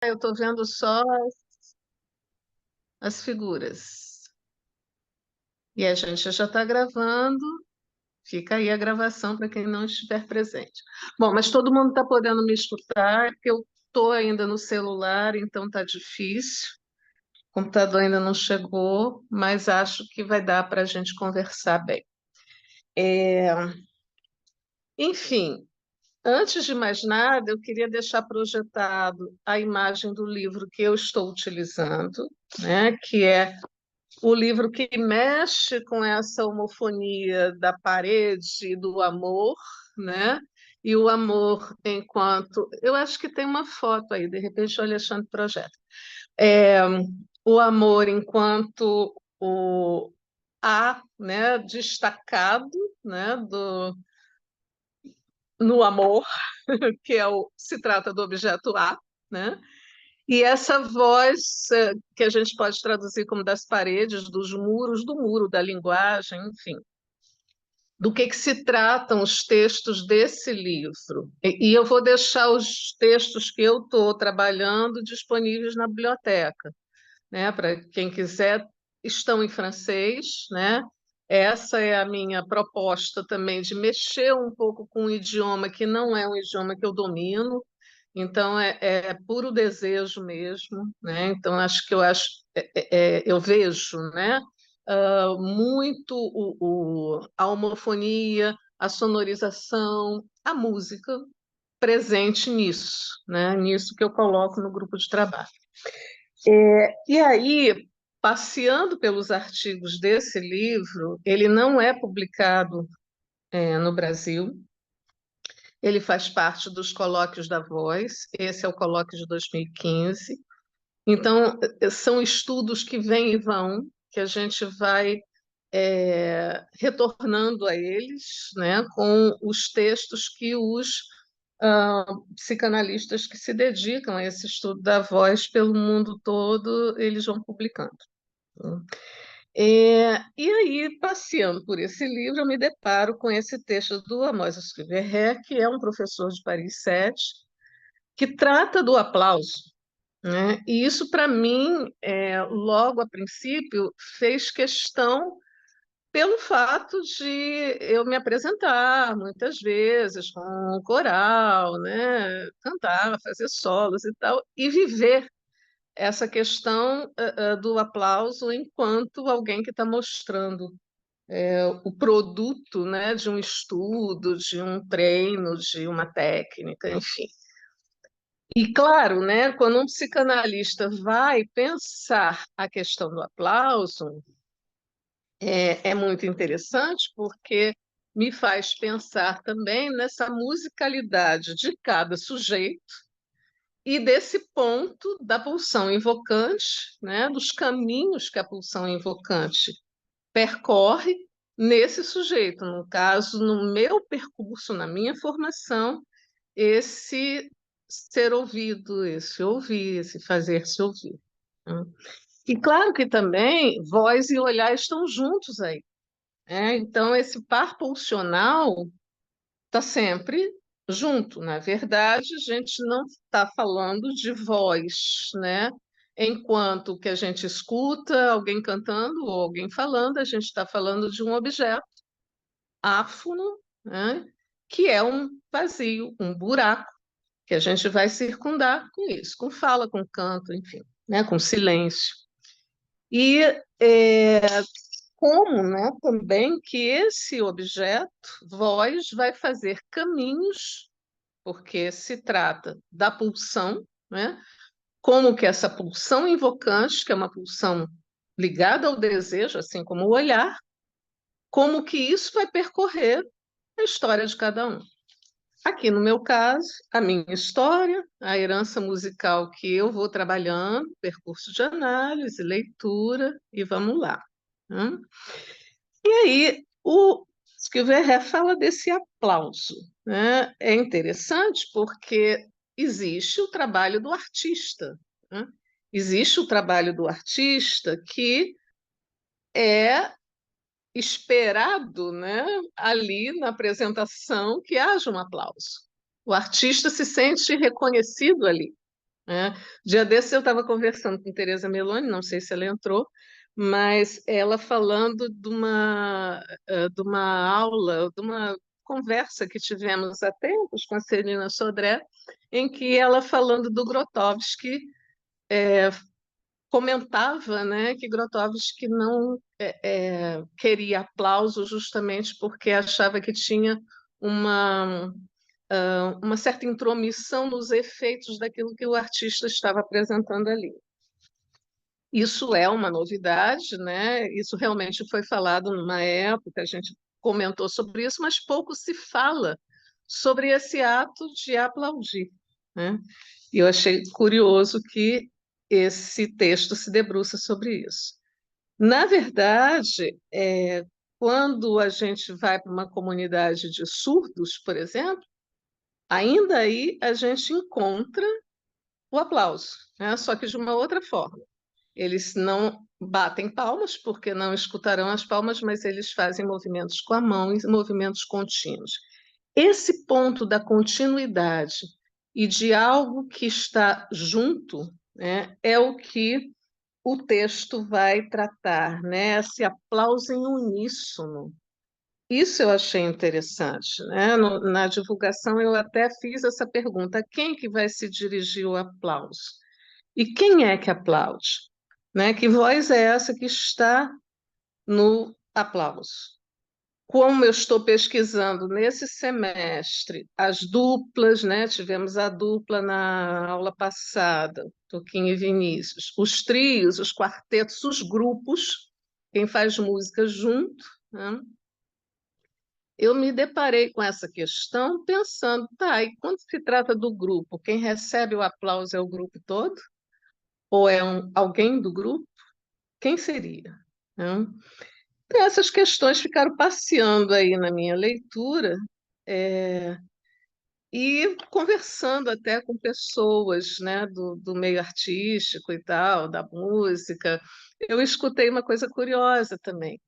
Eu estou vendo só as figuras. E a gente já está gravando, fica aí a gravação para quem não estiver presente. Bom, mas todo mundo está podendo me escutar, porque eu estou ainda no celular, então está difícil. O computador ainda não chegou, mas acho que vai dar para a gente conversar bem. É, Enfim, antes de mais nada, eu queria deixar projetado a imagem do livro que eu estou utilizando, né, que é o livro que mexe com essa homofonia da parede e do amor, né? E o amor enquanto. Eu acho que tem uma foto aí, de repente o Alexandre projeta. É, o amor enquanto o A, né, destacado, né, no amor, que se trata do objeto A, né? E essa voz, que a gente pode traduzir como das paredes, dos muros, do muro da linguagem, enfim. Do que se tratam os textos desse livro? E eu vou deixar os textos que eu estou trabalhando disponíveis na biblioteca, né? Para quem quiser, estão em francês, né? Essa é a minha proposta também de mexer um pouco com um idioma que não é um idioma que eu domino, então é puro desejo mesmo, né? Então eu vejo, né? Muito a homofonia, a sonorização, a música presente nisso, né? Nisso que eu coloco no grupo de trabalho. E aí, passeando pelos artigos desse livro, ele não é publicado, no Brasil, ele faz parte dos colóquios da Voz, esse é o colóquio de 2015. Então, são estudos que vêm e vão, que a gente vai retornando a eles, né, com os textos que os psicanalistas que se dedicam a esse estudo da voz pelo mundo todo, eles vão publicando. E aí, passeando por esse livro, eu me deparo com esse texto do Amos Esquiverré, que é um professor de Paris 7, que trata do aplauso, né? E isso, para mim, logo a princípio, fez questão pelo fato de eu me apresentar muitas vezes com um coral, né? Cantar, fazer solos e tal, e viver essa questão do aplauso enquanto alguém que está mostrando o produto, né, de um estudo, de um treino, de uma técnica, enfim. E claro, né, quando um psicanalista vai pensar a questão do aplauso, é muito interessante porque me faz pensar também nessa musicalidade de cada sujeito e desse ponto da pulsão invocante, né, dos caminhos que a pulsão invocante percorre nesse sujeito. No caso, no meu percurso, na minha formação, esse ser ouvido, esse ouvir, esse fazer-se ouvir, né? E claro que também voz e olhar estão juntos aí, né? Então, esse par pulsional está sempre junto. Na verdade, a gente não está falando de voz, né? Enquanto o que a gente escuta alguém cantando ou alguém falando, a gente está falando de um objeto áfono, né? Que é um vazio, um buraco, que a gente vai circundar com isso, com fala, com canto, enfim, né? Com silêncio. E é, como, né, também que esse objeto, voz, vai fazer caminhos, porque se trata da pulsão, né? Como que essa pulsão invocante, que é uma pulsão ligada ao desejo, assim como o olhar, como que isso vai percorrer a história de cada um. Aqui no meu caso, a minha história, a herança musical que eu vou trabalhando, percurso de análise, leitura, e vamos lá, né? E aí, o Esquivel fala desse aplauso, né? É interessante porque existe o trabalho do artista, né? Existe o trabalho do artista que é esperado, né, ali na apresentação que haja um aplauso. O artista se sente reconhecido ali. né? Dia desses eu estava conversando com Tereza Meloni, não sei se ela entrou, mas ela falando de uma aula, de uma conversa que tivemos há tempos com a Celina Sodré, em que ela falando do Grotowski, comentava, né, que Grotowski não queria aplauso justamente porque achava que tinha uma, uma certa intromissão nos efeitos daquilo que o artista estava apresentando ali. Isso é uma novidade, né? Isso realmente foi falado numa época, a gente comentou sobre isso, mas pouco se fala sobre esse ato de aplaudir, né? E eu achei curioso que esse texto se debruça sobre isso. Na verdade, quando a gente vai para uma comunidade de surdos, por exemplo, ainda aí a gente encontra o aplauso, né? Só que de uma outra forma. Eles não batem palmas, porque não escutarão as palmas, mas eles fazem movimentos com a mão e movimentos contínuos. Esse ponto da continuidade e de algo que está junto, né, é o que o texto vai tratar, né? Esse aplauso em uníssono. Isso eu achei interessante, né? Na divulgação eu até fiz essa pergunta: quem que vai se dirigir o aplauso? E quem é que aplaude? Né? Que voz é essa que está no aplauso? Como eu estou pesquisando nesse semestre as duplas, né? Tivemos a dupla na aula passada, Toquinho e Vinícius, os trios, os quartetos, os grupos, quem faz música junto, né? Eu me deparei com essa questão pensando, tá, e quando se trata do grupo, quem recebe o aplauso é o grupo todo? Ou é alguém do grupo? Quem seria? Né? Então, essas questões ficaram passeando aí na minha leitura, e conversando até com pessoas, né, do meio artístico e tal, da música. Eu escutei uma coisa curiosa também.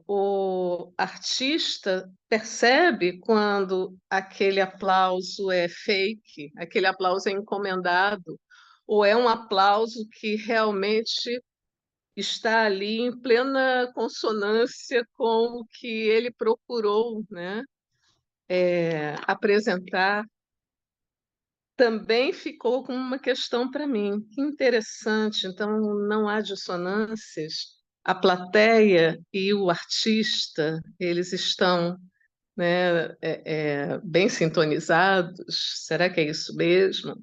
O artista percebe quando aquele aplauso é fake, aquele aplauso é encomendado, ou é um aplauso que realmente está ali em plena consonância com o que ele procurou, né, apresentar. Também ficou como uma questão para mim. Que interessante, então não há dissonâncias. A plateia e o artista, eles estão, né, bem sintonizados. Será que é isso mesmo?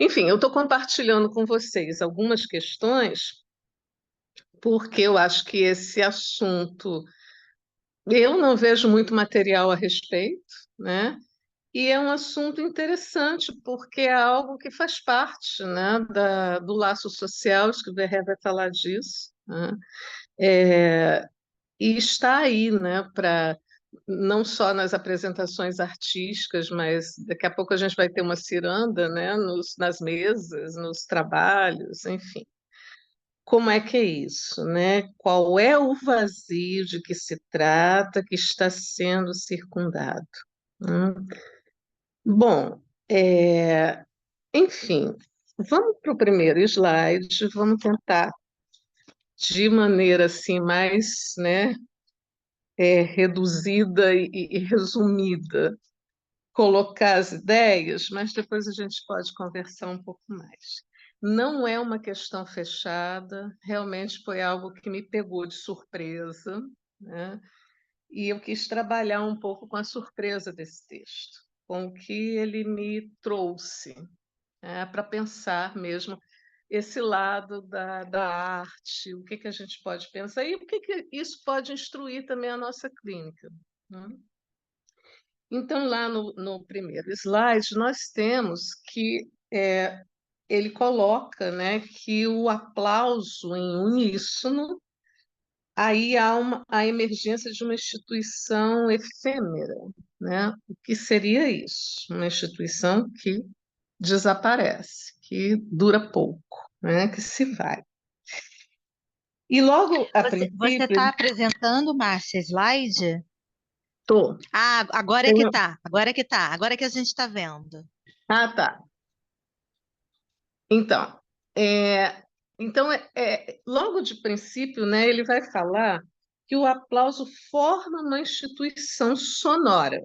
Enfim, eu estou compartilhando com vocês algumas questões, porque eu acho que esse assunto eu não vejo muito material a respeito, né? E é um assunto interessante, porque é algo que faz parte, né, do laço social, acho que o Verré vai falar disso, né? E está aí, né, para não só nas apresentações artísticas, mas daqui a pouco a gente vai ter uma ciranda, né, nas mesas, nos trabalhos, enfim. Como é que é isso, né? Qual é o vazio de que se trata que está sendo circundado, né? Bom, enfim, vamos para o primeiro slide, vamos tentar, de maneira assim mais, né, reduzida e resumida, colocar as ideias, mas depois a gente pode conversar um pouco mais. Não é uma questão fechada, realmente foi algo que me pegou de surpresa, né? E eu quis trabalhar um pouco com a surpresa desse texto, com o que ele me trouxe, para pensar mesmo esse lado da arte, o que que a gente pode pensar e o que que isso pode instruir também a nossa clínica, né? Então, lá no primeiro slide, nós temos que ele coloca, né, que o aplauso em uníssono, aí há a emergência de uma instituição efêmera, né? O que seria isso? Uma instituição que desaparece, que dura pouco, né? Que se vai. E logo a Você princípio, está apresentando, Márcia, slide? tô, Ah, agora é que tenho... tá, agora é que tá, agora é que a gente está vendo. Ah, tá. Então, é, logo de princípio, né, ele vai falar que o aplauso forma uma instituição sonora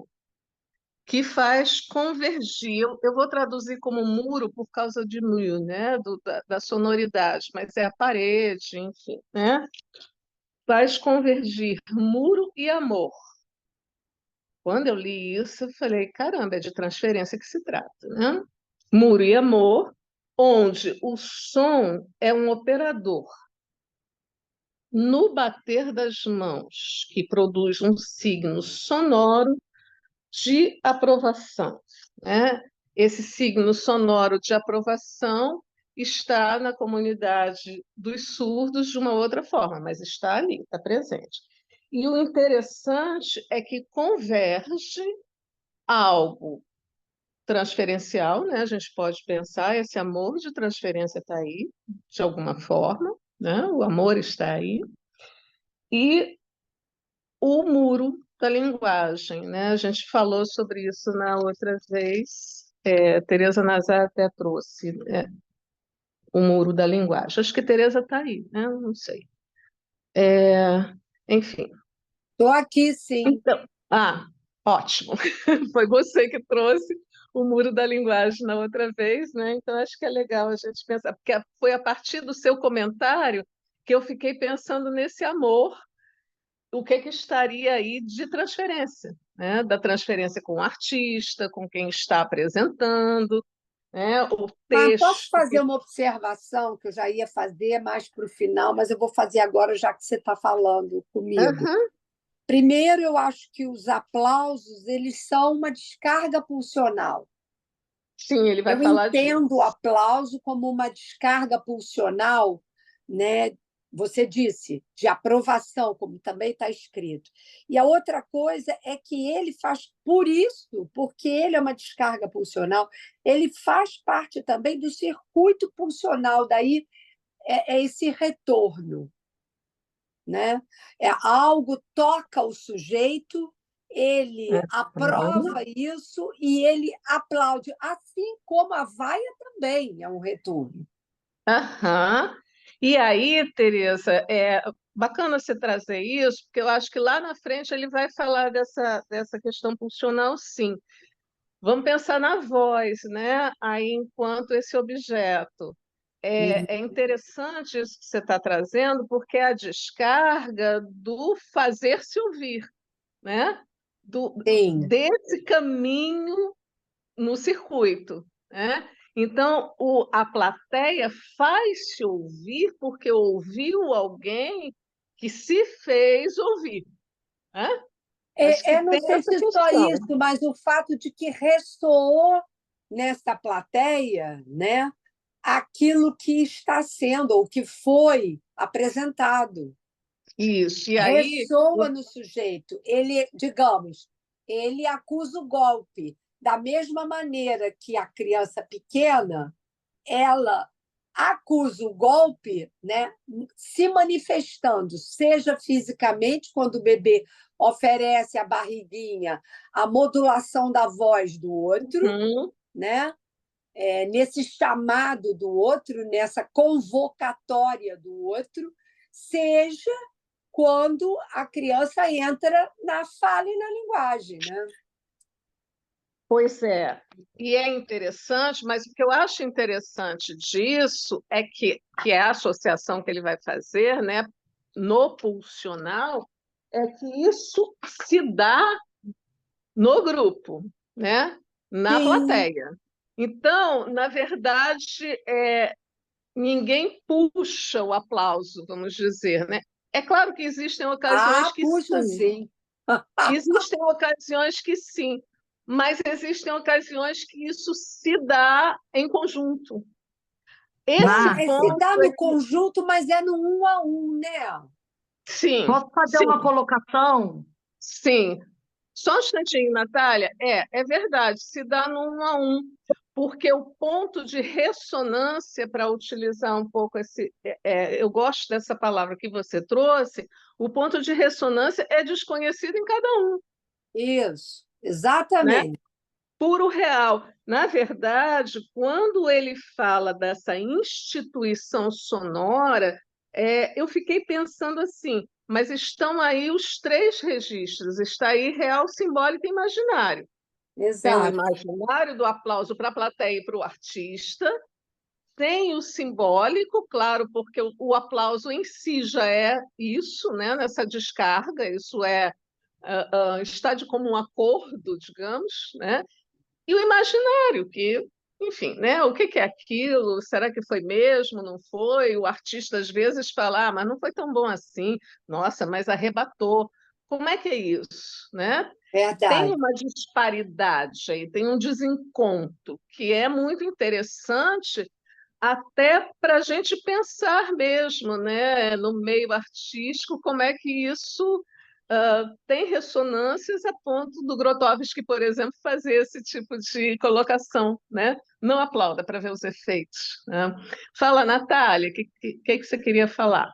que faz convergir. Eu vou traduzir como muro por causa de mur, né, da sonoridade, mas é a parede, enfim, né? Faz convergir muro e amor. Quando eu li isso, eu falei, caramba, é de transferência que se trata, né? Muro e amor, onde o som é um operador no bater das mãos, que produz um signo sonoro de aprovação, né? Esse signo sonoro de aprovação está na comunidade dos surdos de uma outra forma, mas está ali, está presente. E o interessante é que converge algo transferencial, né? A gente pode pensar, esse amor de transferência está aí, de alguma forma, né? O amor está aí, e o muro da linguagem, né? A gente falou sobre isso na outra vez, Teresa Nazar até trouxe, né, o muro da linguagem. Acho que Teresa está aí, né? Não sei. Enfim. Estou aqui, sim. Então, ótimo. Foi você que trouxe o muro da linguagem na outra vez, né? Então acho que é legal a gente pensar, porque foi a partir do seu comentário que eu fiquei pensando nesse amor, o que que estaria aí de transferência, né? Da transferência com o artista, com quem está apresentando, né? O Mas posso texto. fazer uma observação que eu já ia fazer mais para o final, mas eu vou fazer agora, já que você está falando comigo. Aham. Primeiro, eu acho que os aplausos, eles são uma descarga pulsional. Sim, ele vai Eu falar entendo o disso. aplauso como uma descarga pulsional, né? Você disse, de aprovação, como também está escrito. E a outra coisa é que ele faz por isso, porque ele é uma descarga pulsional, ele faz parte também do circuito pulsional, daí é esse retorno, né? Algo toca o sujeito, ele Aham. aprova isso e ele aplaude, assim como a vaia também é um retorno. Aham. E aí, Tereza, é bacana você trazer isso, porque eu acho que lá na frente ele vai falar dessa questão pulsional, sim. Vamos pensar na voz, né? Aí, enquanto esse objeto. É interessante isso que você está trazendo, porque é a descarga do fazer-se ouvir, né? Sim. Desse caminho no circuito, né? Então, a plateia faz-se ouvir porque ouviu alguém que se fez ouvir, né? Acho que Não tem sei essa se só questão. isso, mas o fato de que ressoou nessa plateia, né, aquilo que está sendo ou que foi apresentado. Isso. E aí, Ressoa no sujeito. Ele, digamos, ele acusa o golpe. Da mesma maneira que a criança pequena, ela acusa o golpe, né, se manifestando, seja fisicamente, quando o bebê oferece a barriguinha, a modulação da voz do outro, uhum, né, nesse chamado do outro, nessa convocatória do outro, seja quando a criança entra na fala e na linguagem, né? pois é, e é interessante, mas o que eu acho interessante disso é que é a associação que ele vai fazer, né, no pulsional, é que isso se dá no grupo, né, na Sim. plateia. Então, na verdade, ninguém puxa o aplauso, vamos dizer, né? É claro que existem ocasiões que Puxa, sim, sim. existem ocasiões que sim, mas existem ocasiões que isso se dá em conjunto. Esse Se ponto dá é no que, conjunto, mas é no 1 a 1, né? sim, Posso fazer uma sim, colocação? sim. Só um instantinho, Natália. É verdade, se dá no 1 a 1, porque o ponto de ressonância, para utilizar um pouco eu gosto dessa palavra que você trouxe, o ponto de ressonância é desconhecido em cada um, Isso, né? exatamente. puro real. Na verdade, quando ele fala dessa instituição sonora, eu fiquei pensando assim, mas estão aí os três registros, está aí real, simbólico e imaginário. Tem o Exato. imaginário do aplauso para a plateia e para o artista, tem o simbólico, claro, porque o aplauso em si já é isso, né? Nessa descarga, isso está de comum acordo, digamos, né? E o imaginário, que, enfim, né? O que que é aquilo? Será que foi mesmo? Não foi? O artista às vezes fala, mas não foi tão bom assim. Nossa, mas arrebatou. Como é que é isso, né? Tem Verdade. uma disparidade aí, tem um desencontro que é muito interessante até para a gente pensar mesmo, né, no meio artístico, como é que isso tem ressonâncias a ponto do Grotowski, por exemplo, fazer esse tipo de colocação, né? Não aplauda para ver os efeitos, né? Fala, Natália, o que você queria falar?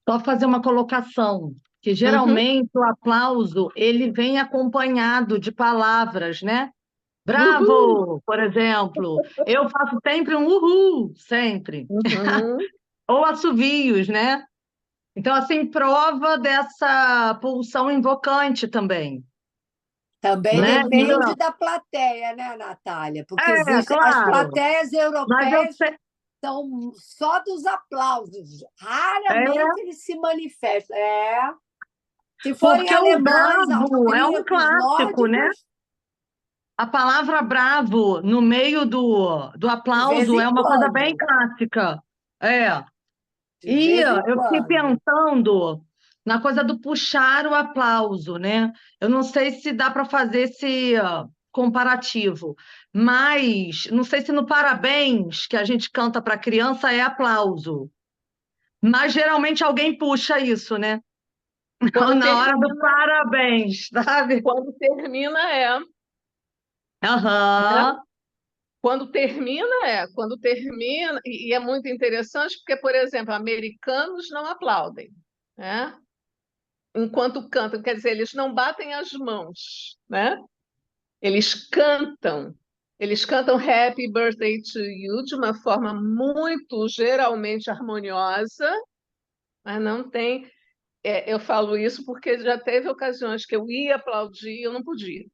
Só fazer uma colocação, que Uhum. geralmente o aplauso ele vem acompanhado de palavras, né? Uhul. Bravo, por exemplo. Eu faço sempre um uhul, sempre. Uhum. Ou assovios, né? Então, assim, prova dessa pulsão invocante também, Também né? E, depende da plateia, né, Natália? Porque as claro, plateias mas eu europeias sei, são só dos aplausos. é Raramente eles se manifestam. Se forem porque o alemães, bravo é um austríacos, clássico, né? nórdicos, A palavra bravo no meio do de vez aplauso é em uma coisa bem quando. clássica. É. De E vez em eu fiquei quando. pensando na coisa do puxar o aplauso, né? Eu não sei se dá para fazer esse comparativo, mas não sei se no parabéns que a gente canta para criança é aplauso, mas geralmente alguém puxa isso, né? Quando Na hora do termina, parabéns, sabe? quando termina né? Aham. Quando termina, e é muito interessante porque, por exemplo, americanos não aplaudem, né? Enquanto cantam, quer dizer, eles não batem as mãos, né? Eles cantam. Eles cantam Happy Birthday to You de uma forma muito geralmente harmoniosa, mas não tem. Eu falo isso porque já teve ocasiões que eu ia aplaudir e eu não podia,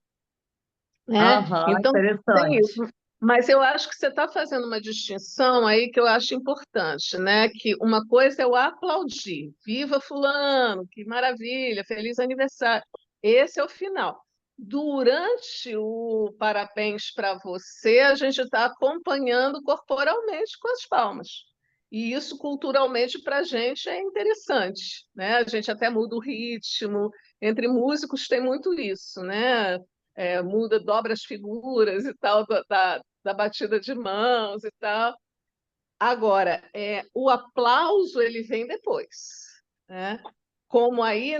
né? Aham, Então, tem interessante. isso. Mas eu acho que você está fazendo uma distinção aí que eu acho importante, né? Que uma coisa é o aplaudir. Viva fulano, que maravilha, feliz aniversário. Esse é o final. Durante o parabéns para você, a gente está acompanhando corporalmente com as palmas. E isso culturalmente para a gente é interessante, né? A gente até muda o ritmo. Entre músicos tem muito isso, né? Muda, dobra as figuras e tal, da batida de mãos e tal. Agora, o aplauso ele vem depois, né? Como aí,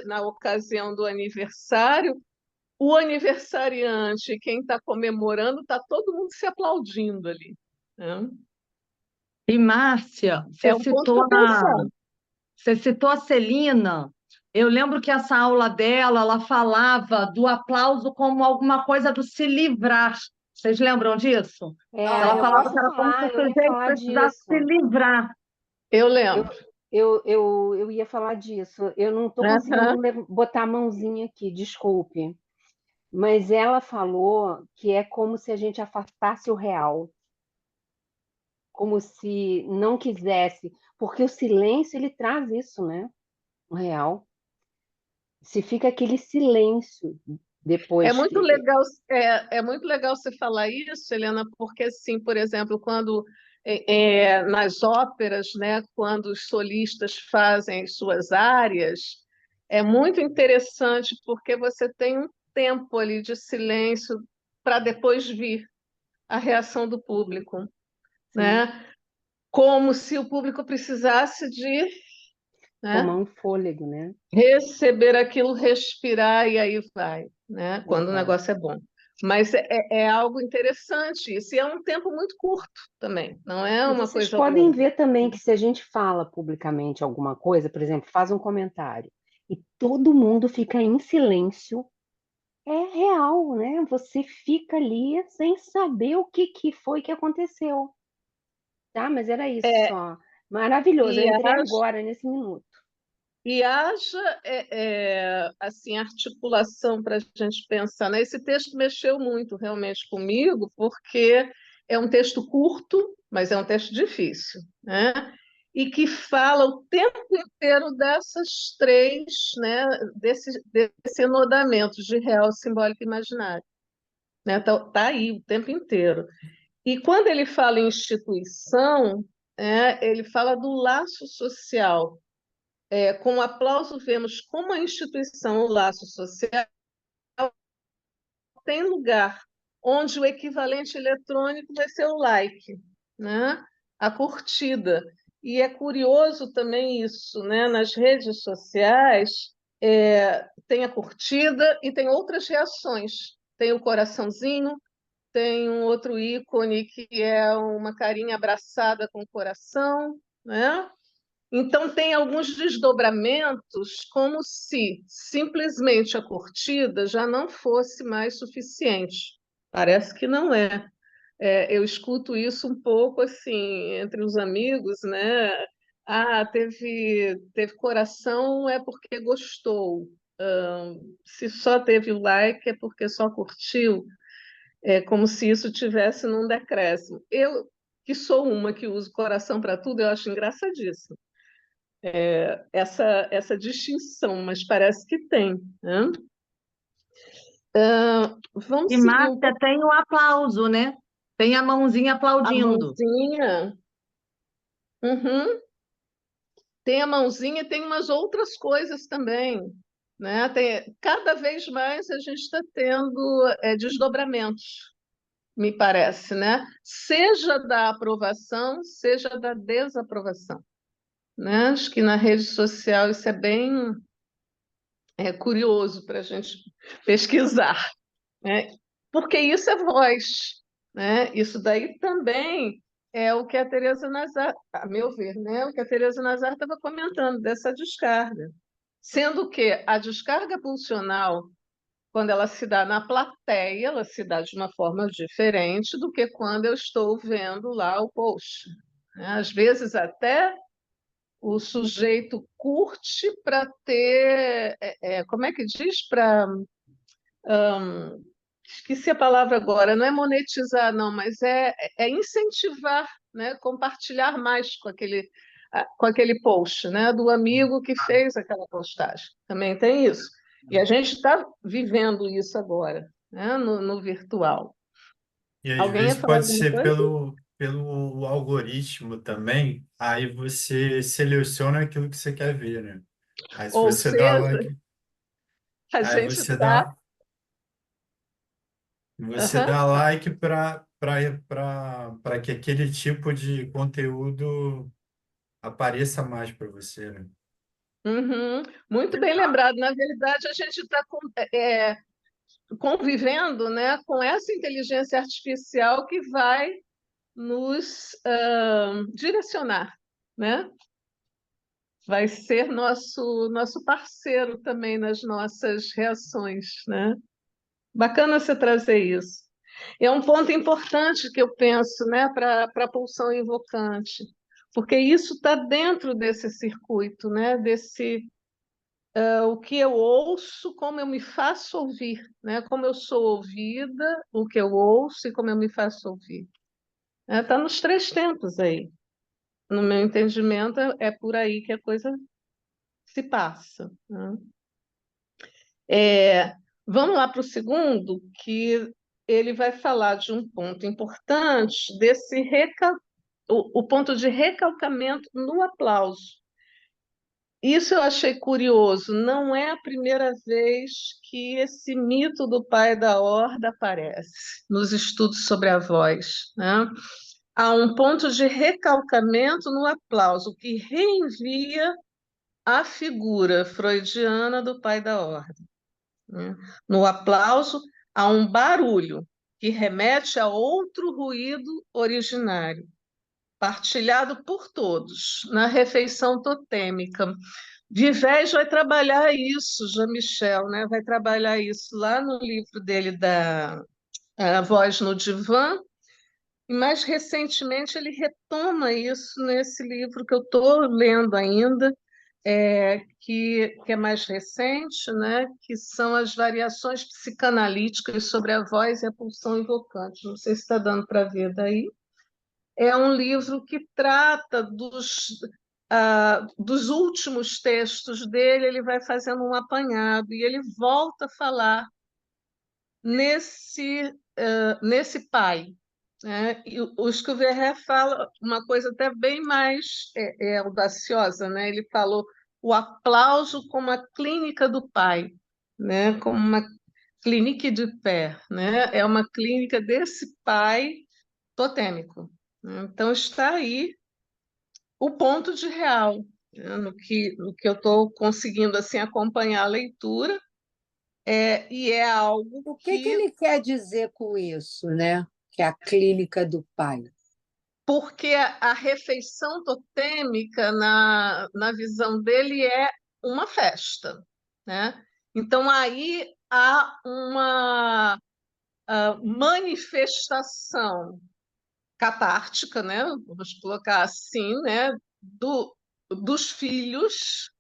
na ocasião do aniversário, o aniversariante, quem está comemorando, está todo mundo se aplaudindo ali, né? E Márcia, É um ponto para pensar. você citou a Celina. Eu lembro que essa aula dela, ela falava do aplauso como alguma coisa do se livrar. Vocês lembram disso? Ah, Ela eu falava que lembro. era como se o eu ia sujeito falar precisasse se disso. livrar. Eu Eu, lembro. eu ia falar disso. Eu não estou conseguindo Aham. botar a mãozinha aqui, desculpe. Mas ela falou que é como se a gente afastasse o real, como se não quisesse, porque o silêncio ele traz isso, né? O real. Se fica aquele silêncio É depois muito que. legal, é muito legal você falar isso, Helena, porque, assim, por exemplo, quando nas óperas, né, quando os solistas fazem as suas áreas, é muito interessante porque você tem um tempo ali de silêncio para depois vir a reação do público, Sim, né? Como se o público precisasse de, tomar né, um fôlego, né? receber aquilo, respirar e aí vai, né? Quando o Exato. negócio é bom. Mas é algo interessante isso, e é um tempo muito curto também, não é E uma vocês coisa podem longa. ver também que se a gente fala publicamente alguma coisa, por exemplo, faz um comentário e todo mundo fica em silêncio, é real, né? Você fica ali sem saber o que foi que aconteceu. Tá, mas era isso É, só. Maravilhoso, eu e entrei agora, nesse minuto. E haja assim, articulação para a gente pensar, né? Esse texto mexeu muito realmente comigo, porque é um texto curto, mas é um texto difícil, né? E que fala o tempo inteiro dessas três, né? Desse enodamento de real, simbólico e imaginário. Né? Tá aí o tempo inteiro. E quando ele fala em instituição, ele fala do laço social. Com o aplauso, vemos como a instituição, o laço social, tem lugar onde o equivalente eletrônico vai ser o like, né? A curtida. E é curioso também isso, né? Nas redes sociais, tem a curtida e tem outras reações. Tem o coraçãozinho, tem um outro ícone que é uma carinha abraçada com o coração, né? Então, tem alguns desdobramentos, como se simplesmente a curtida já não fosse mais suficiente. Parece que não é. Eu escuto isso um pouco assim entre os amigos, né? Ah, teve coração é porque gostou. Se só teve o like é porque só curtiu. É como se isso tivesse num decréscimo. Eu, que sou uma que uso coração para tudo, eu acho engraçadíssimo essa distinção, mas parece que tem, né? E, Vamos seguir um Márcia, pouco tem o aplauso, né? Tem a mãozinha a aplaudindo. mãozinha. Uhum. Tem a mãozinha e tem umas outras coisas também, né? Cada vez mais a gente está tendo desdobramentos, me parece, né? Seja da aprovação, seja da desaprovação, né? Acho que na rede social isso é bem curioso para a gente pesquisar, né? Porque isso é voz, né? Isso daí também é o que a Teresa Nazar, a meu ver, né? O que a Teresa Nazar estava comentando dessa descarga, sendo que a descarga pulsional, quando ela se dá na plateia, ela se dá de uma forma diferente do que quando eu estou vendo lá o post, né? Às vezes até o sujeito curte para ter, como é que diz? Para esqueci a palavra agora, não é monetizar, não, mas é incentivar, né? Compartilhar mais com aquele post, né? Do amigo que fez aquela postagem. Também tem isso. E a gente está vivendo isso agora, né? No virtual. E às Alguém ia vezes falar pode alguma ser coisa? pelo algoritmo também, aí você seleciona aquilo que você quer ver, né? Aí se Ou você dá seja, like, a aí gente está. você dá like para que aquele tipo de conteúdo apareça mais para você, né? Uhum, muito bem lembrado. Na verdade, a gente está convivendo, né, com essa inteligência artificial que vai nos direcionar, né? Vai ser nosso parceiro também nas nossas reações, né? Bacana você trazer isso. É um ponto importante que eu penso, né, para a pulsão invocante, porque isso está dentro desse circuito, né, o que eu ouço, como eu me faço ouvir, né? Como eu sou ouvida, o que eu ouço e como eu me faço ouvir. Está nos três tempos aí. No meu entendimento, é por aí que a coisa se passa, né? Vamos lá para o segundo, que ele vai falar de um ponto importante, o ponto de recalcamento no aplauso. Isso eu achei curioso. Não é a primeira vez que esse mito do pai da horda aparece nos estudos sobre a voz, né? Há um ponto de recalcamento no aplauso que reenvia a figura freudiana do pai da horda, né? No aplauso, há um barulho que remete a outro ruído originário, partilhado por todos na refeição totêmica. Vivés vai trabalhar isso, Jean-Michel, né? Vai trabalhar isso lá no livro dele da A Voz no Divã, e mais recentemente ele retoma isso nesse livro que eu estou lendo ainda, que é mais recente, né? Que são as variações psicanalíticas sobre a voz e a pulsão invocante. Não sei se está dando para ver daí. É um livro que trata dos últimos textos dele, ele vai fazendo um apanhado e ele volta a falar nesse pai, né? E o Scouverret fala uma coisa até bem mais audaciosa, né? Ele falou o aplauso como a clínica do pai, né? Como uma clinique de pé, né? É uma clínica desse pai totêmico, né? Então está aí o ponto de real, né? No que eu estou conseguindo assim acompanhar a leitura, e é algo O que que ele quer dizer com isso, né? Que é a clínica do pai. porque a refeição totêmica, na visão dele, é uma festa, né? Então, aí há uma manifestação catártica, né? Vamos colocar assim, né? Dos filhos,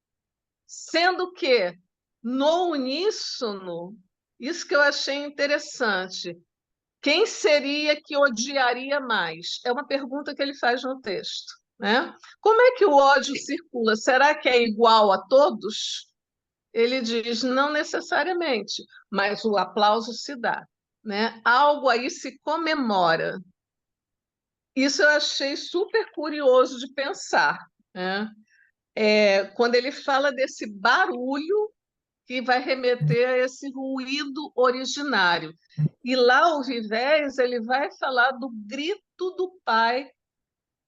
sendo que, no uníssono, isso que eu achei interessante, quem seria que odiaria mais? É uma pergunta que ele faz no texto, né? Como é que o ódio circula? Será que é igual a todos? Ele diz, não necessariamente, mas o aplauso se dá, né? Algo aí se comemora. Isso eu achei super curioso de pensar, né? Quando ele fala desse barulho que vai remeter a esse ruído originário. E lá o Vivés ele vai falar do grito do pai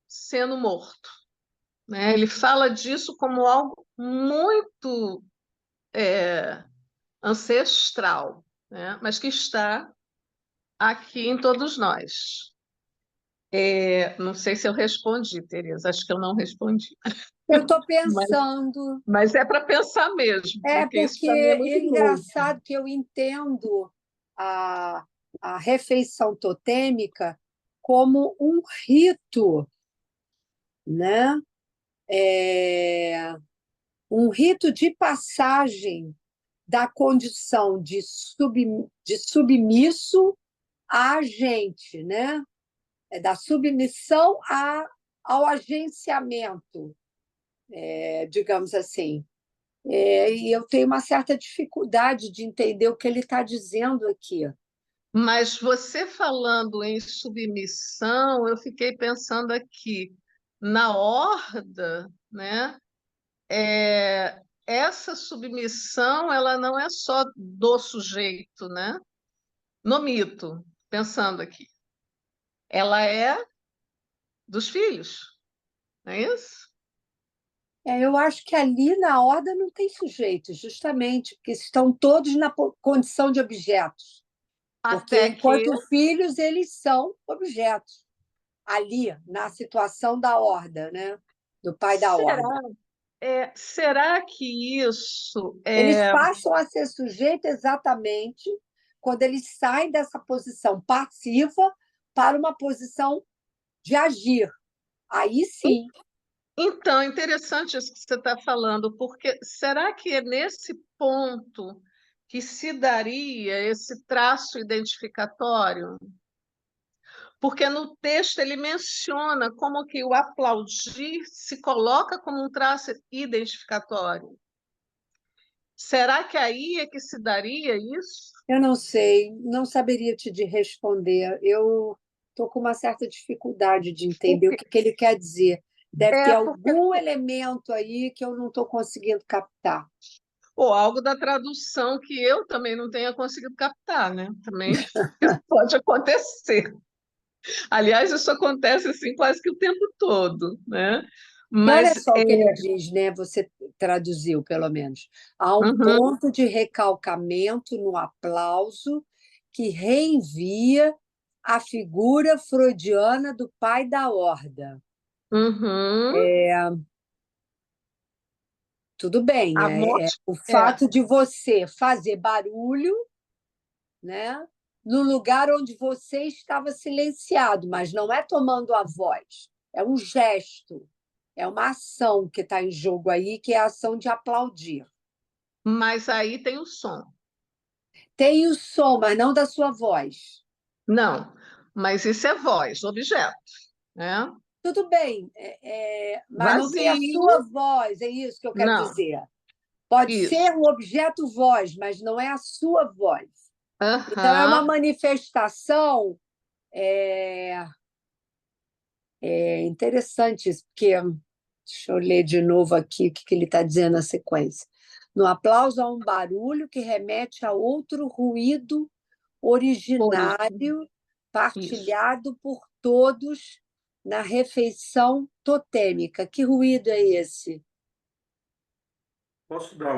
sendo morto, né? Ele fala disso como algo muito ancestral, né? Mas que está aqui em todos nós. Não sei se eu respondi, Tereza, acho que eu não respondi, Eu estou mas, pensando, mas é para pensar mesmo, porque isso porque para mim é é muito novo. engraçado que eu entendo a, a refeição totêmica como um rito, né? É, um rito de passagem da condição de submisso a agente, né? Da submissão ao agenciamento, digamos assim. E eu tenho uma certa dificuldade de entender o que ele está dizendo aqui. Mas você falando em submissão, eu fiquei pensando aqui na horda, né? Essa submissão, ela não é só do sujeito, né? No mito, pensando aqui, ela é dos filhos, não é isso? Eu acho que ali na horda não tem sujeito, justamente porque estão todos na condição de objetos. Porque, Até que enquanto filhos, eles são objetos, ali, na situação da horda, né? Do pai da horda. será, será que isso Eles passam a ser sujeitos exatamente quando eles saem dessa posição passiva para uma posição de agir. Aí sim, Então, é interessante isso que você está falando, porque será que é nesse ponto que se daria esse traço identificatório? Porque no texto ele menciona como que o aplaudir se coloca como um traço identificatório. Será que aí é que se daria isso? eu não sei, não saberia te responder. Eu estou com uma certa dificuldade de entender o Porque, que ele quer dizer. Deve ter porque algum elemento aí que eu não estou conseguindo captar. ou algo da tradução que eu também não tenha conseguido captar, né? Também pode acontecer. Aliás, isso acontece assim quase que o tempo todo, né? Olha Mas só o que ele diz, né? Você traduziu, pelo menos. Há um uhum, ponto de recalcamento no aplauso que reenvia a figura freudiana do pai da horda. uhum, tudo bem. A morte O fato de você fazer barulho, né, no lugar onde você estava silenciado, mas não é tomando a voz, é um gesto, é uma ação que está em jogo aí, que é a ação de aplaudir. mas aí tem o som. Tem o som, mas não da sua voz. Não, mas isso é voz, objeto, né? Tudo bem, mas não tem a Vazio, sua voz, é isso que eu quero não, dizer. Pode isso. ser o objeto voz, mas não é a sua voz. Então, é uma Aham. manifestação. É interessante isso, porque deixa eu ler de novo aqui o que ele está dizendo na sequência. No aplauso há um barulho que remete a outro ruído originário, Isso. partilhado por todos na refeição totêmica. Que ruído é esse? Posso dar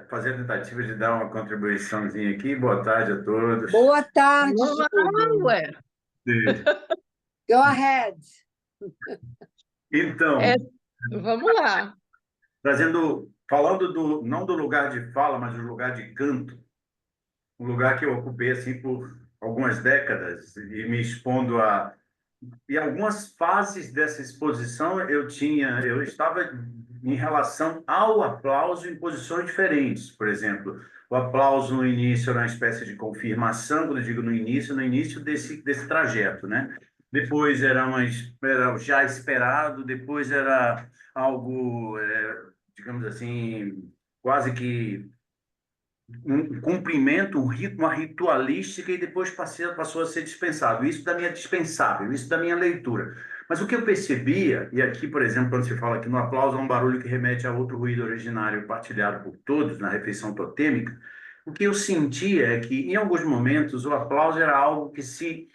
fazer a tentativa de dar uma contribuiçãozinha aqui? Boa tarde a todos. Boa tarde, Não, Júlio. ué. Go ahead. É, Então, vamos lá. falando não do lugar de fala, mas do lugar de canto, um lugar que eu ocupei assim por algumas décadas e me expondo a e algumas fases dessa exposição eu estava em relação ao aplauso em posições diferentes. Por exemplo, o aplauso no início era uma espécie de confirmação, quando eu digo no início desse trajeto, né? Depois era já esperado, depois era algo, digamos assim, quase que um cumprimento, uma ritualística e depois passou a ser dispensável. Isso da minha dispensável, isso da minha leitura. Mas o que eu percebia, e aqui, por exemplo, quando se fala que no aplauso há um barulho que remete a outro ruído originário partilhado por todos na refeição totêmica, o que eu sentia é que, em alguns momentos, o aplauso era algo que se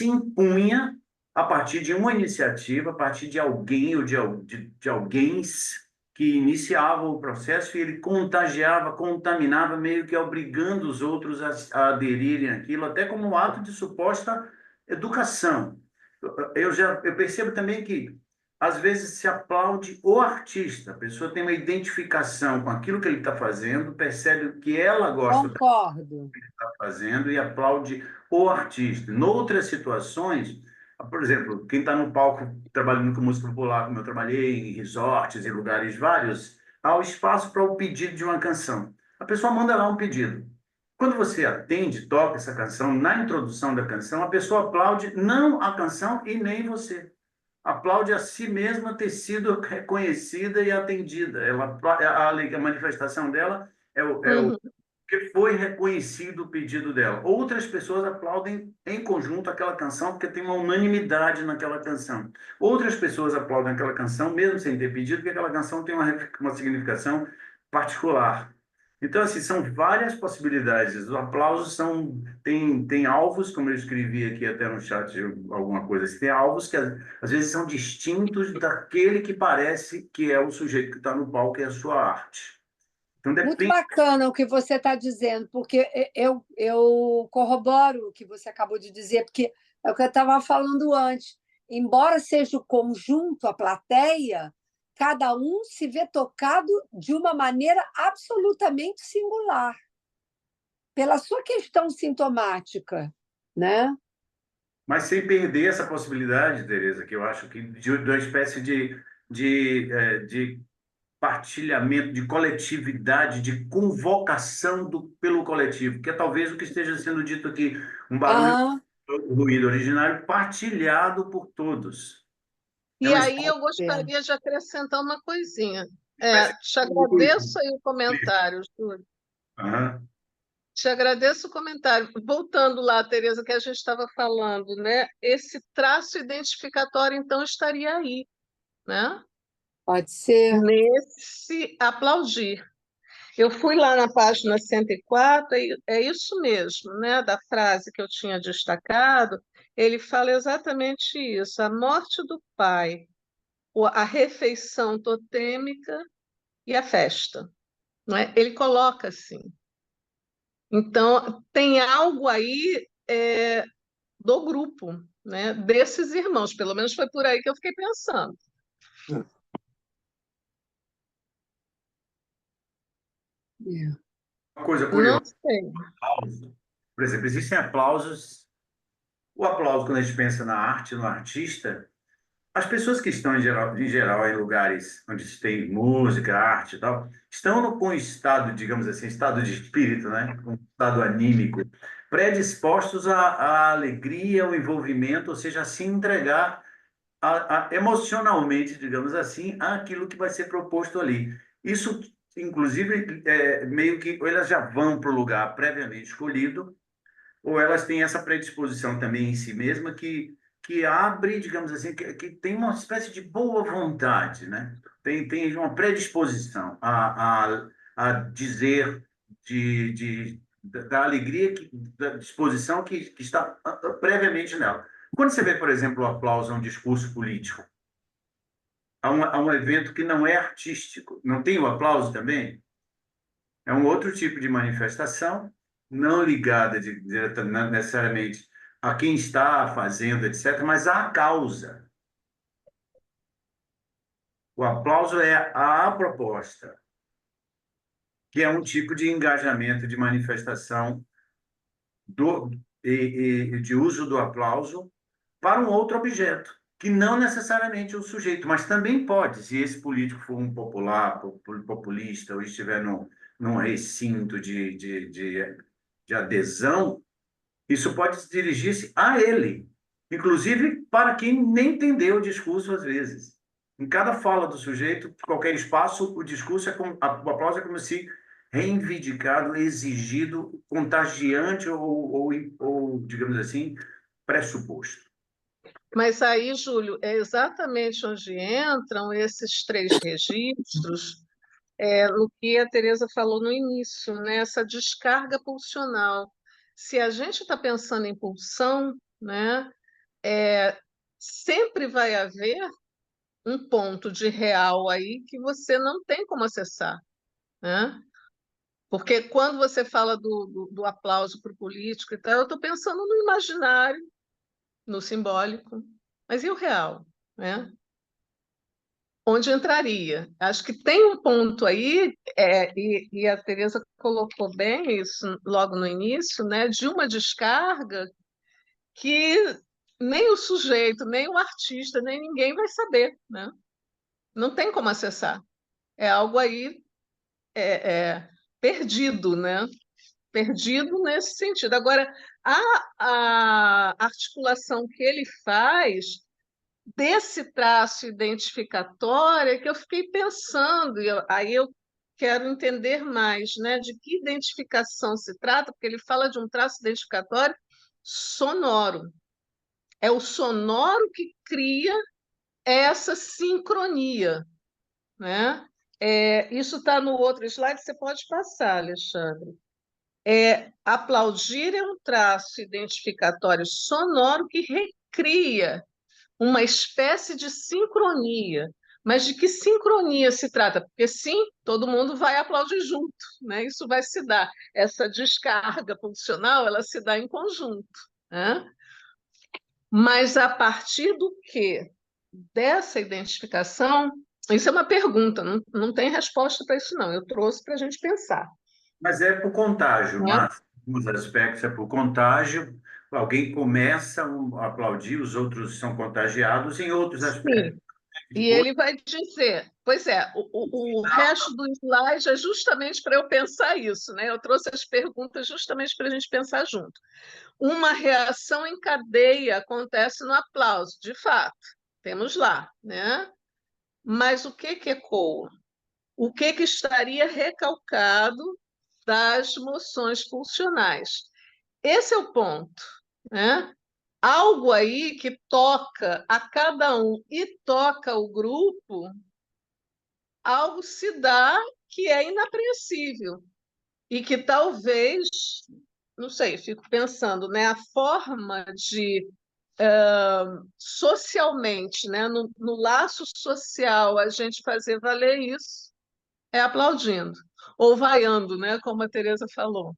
impunha a partir de uma iniciativa, a partir de alguém ou de alguém que iniciava o processo e ele contagiava, contaminava, meio que obrigando os outros a aderirem àquilo, até como um ato de suposta educação. Eu percebo também que, às vezes, se aplaude o artista, a pessoa tem uma identificação com aquilo que ele está fazendo, percebe que ela gosta do que Concordo. está fazendo e aplaude o artista. Em outras situações, por exemplo, quem está no palco trabalhando com música popular, como eu trabalhei em resorts, em lugares vários, há o espaço para o pedido de uma canção. A pessoa manda lá um pedido. Quando você atende, toca essa canção, na introdução da canção, a pessoa aplaude não a canção e nem você. Aplaude a si mesma ter sido reconhecida e atendida. A manifestação dela é o Uhum. que foi reconhecido o pedido dela. Outras pessoas aplaudem em conjunto aquela canção porque tem uma unanimidade naquela canção. Outras pessoas aplaudem aquela canção mesmo sem ter pedido, porque aquela canção tem uma significação particular. Então, assim, são várias possibilidades. Os aplausos tem alvos, como eu escrevi aqui até no chat, alguma coisa assim, tem alvos que às vezes são distintos daquele que parece que é o sujeito que está no palco, que é a sua arte. Então, Muito depende. bacana o que você está dizendo, porque eu corroboro o que você acabou de dizer, porque é o que eu estava falando antes. Embora seja o conjunto, a plateia, cada um se vê tocado de uma maneira absolutamente singular, pela sua questão sintomática, né? Mas sem perder essa possibilidade, Tereza, que eu acho que de uma espécie de partilhamento, de coletividade, de convocação pelo coletivo, que é talvez o que esteja sendo dito aqui, um barulho, Aham. um ruído originário partilhado por todos. É E uma aí eu É. gostaria de acrescentar uma coisinha. espécie Te de... agradeço aí o comentário, Júlio. Aham. Te agradeço o comentário. Voltando lá, Tereza, que a gente estava falando, né? Esse traço identificatório, então, estaria aí, né? Pode ser. Nesse aplaudir. Eu fui lá na página 104, é isso mesmo, né? Da frase que eu tinha destacado, ele fala exatamente isso: a morte do pai, a refeição totêmica e a festa, não é? Ele coloca assim. Então, tem algo aí do grupo, né? Desses irmãos, pelo menos foi por aí que eu fiquei pensando. É. Uma coisa Não curiosa, sei. aplauso. Por exemplo, existem aplausos. O aplauso, quando a gente pensa na arte, no artista, as pessoas que estão, em geral, em lugares onde se tem música, arte e tal, estão com um estado, digamos assim, estado de espírito, né? Um estado anímico, predispostos à alegria, ao envolvimento, ou seja, a se entregar emocionalmente, digamos assim, àquilo que vai ser proposto ali. Isso, inclusive, meio que ou elas já vão para o lugar previamente escolhido, ou elas têm essa predisposição também em si mesma que abre, digamos assim, que tem uma espécie de boa vontade, né? Tem uma predisposição a dizer da alegria, da disposição que está previamente nela. Quando você vê, por exemplo, o aplauso a um discurso político, a um evento que não é artístico, não tem o aplauso também? É um outro tipo de manifestação, não ligada necessariamente a quem está fazendo, etc., mas à causa. O aplauso é a proposta, que é um tipo de engajamento, de manifestação do, de uso do aplauso para um outro objeto, que não necessariamente o sujeito, mas também pode, se esse político for um populista, ou estiver num recinto de adesão, isso pode dirigir-se a ele, inclusive para quem nem entendeu o discurso às vezes. Em cada fala do sujeito, qualquer espaço, o discurso o aplauso é como se reivindicado, exigido, contagiante ou, digamos assim, pressuposto. Mas aí, Júlio, é exatamente onde entram esses três registros, no que a Teresa falou no início, né? Essa descarga pulsional. Se a gente está pensando em pulsão, né, sempre vai haver um ponto de real aí que você não tem como acessar, né? Porque quando você fala do aplauso para o político e tal, eu estou pensando no imaginário, no simbólico, mas e o real, né? Onde entraria? Acho que tem um ponto aí, e a Teresa colocou bem isso logo no início, né, de uma descarga que nem o sujeito, nem o artista, nem ninguém vai saber, né? Não tem como acessar. É algo aí perdido, né? Perdido nesse sentido. Agora, a articulação que ele faz desse traço identificatório é que eu fiquei pensando, aí eu quero entender mais, né, de que identificação se trata, porque ele fala de um traço identificatório sonoro. É o sonoro que cria essa sincronia, né? Isso está no outro slide, você pode passar, Alexandre. Aplaudir é um traço identificatório sonoro que recria uma espécie de sincronia. Mas de que sincronia se trata? Porque sim, todo mundo vai aplaudir junto, né? Isso vai se dar. Essa descarga pulsional, ela se dá em conjunto, né? Mas a partir do quê? Dessa identificação, isso é uma pergunta, não tem resposta para isso, não. Eu trouxe para a gente pensar, Mas é por contágio, né? mas em alguns aspectos é por contágio. Alguém começa a aplaudir, os outros são contagiados, em outros aspectos. Sim. E ele vai dizer, pois é, o resto do slide é justamente para eu pensar isso, né? Eu trouxe as perguntas justamente para a gente pensar junto. Uma reação em cadeia acontece no aplauso, de fato, temos lá, né? Mas o que ecoa? O que estaria recalcado das moções pulsionais? Esse é o ponto, né? Algo aí que toca a cada um e toca o grupo, algo se dá que é inapreensível e que talvez, não sei, fico pensando, né, a forma de socialmente, né, no laço social, a gente fazer valer isso é aplaudindo ou vaiando, né, como a Teresa falou.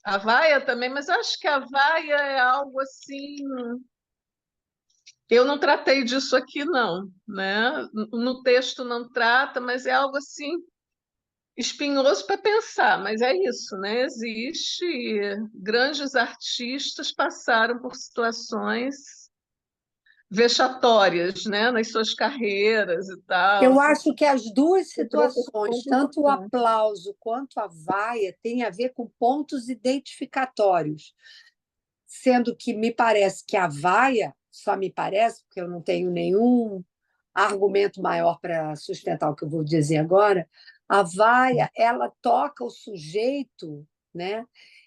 A vaia também, mas acho que a vaia é algo assim. Eu não tratei disso aqui, não, né? No texto não trata, mas é algo assim espinhoso para pensar, mas é isso, né? Existe, grandes artistas passaram por situações vexatórias, né, nas suas carreiras e tal. Eu acho que as duas Outra situações, coisa tanto o importante. aplauso quanto a vaia, têm a ver com pontos identificatórios, sendo que me parece que a vaia, só me parece, porque eu não tenho nenhum argumento maior para sustentar o que eu vou dizer agora, a vaia, ela toca o sujeito, né,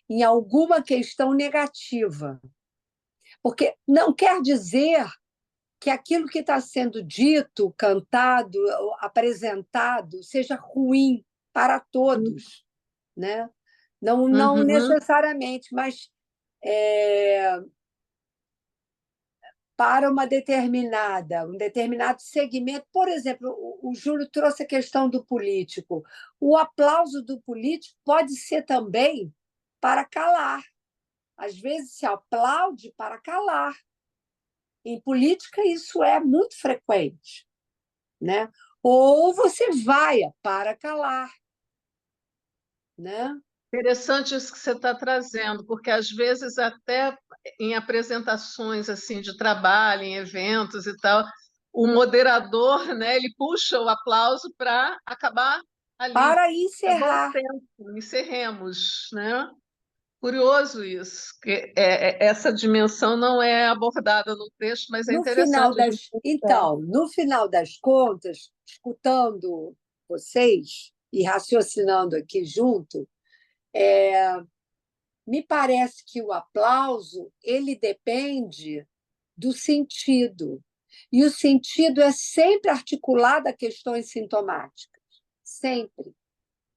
em alguma questão negativa. Porque não quer dizer que aquilo que está sendo dito, cantado, apresentado, seja ruim para todos, né? Não Uhum. necessariamente, mas para um determinado segmento. Por exemplo, o Júlio trouxe a questão do político. O aplauso do político pode ser também para calar. Às vezes se aplaude para calar. Em política, isso é muito frequente, né? Ou você vai para calar, né? Interessante isso que você está trazendo, porque às vezes até em apresentações assim de trabalho, em eventos e tal, o moderador, né, ele puxa o aplauso para acabar ali. Para Acabou o encerrar. tempo, encerremos, né? Curioso isso, que essa dimensão não é abordada no texto, mas é No final interessante a gente das, pensar. então, no final das contas, escutando vocês e raciocinando aqui junto, me parece que o aplauso ele depende do sentido. E o sentido é sempre articulado a questões sintomáticas. Sempre.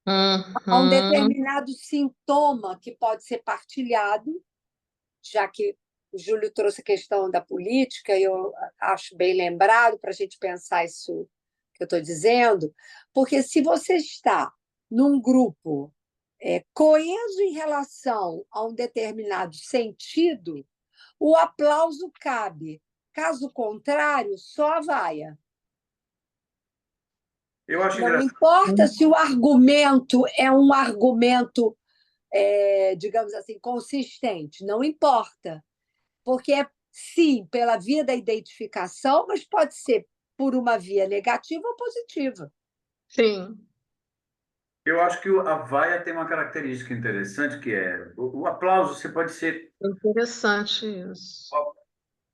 Há um Uhum. determinado sintoma que pode ser partilhado, já que o Júlio trouxe a questão da política, e eu acho bem lembrado para a gente pensar isso que eu estou dizendo, porque se você está num grupo coeso em relação a um determinado sentido, o aplauso cabe. Caso contrário, só a vaia. Eu acho Não engraçado. importa se o argumento é um argumento, digamos assim, consistente, não importa. Porque é, sim, pela via da identificação, mas pode ser por uma via negativa ou positiva. Sim, Eu acho que a vaia tem uma característica interessante que é o aplauso. Você pode ser. interessante isso.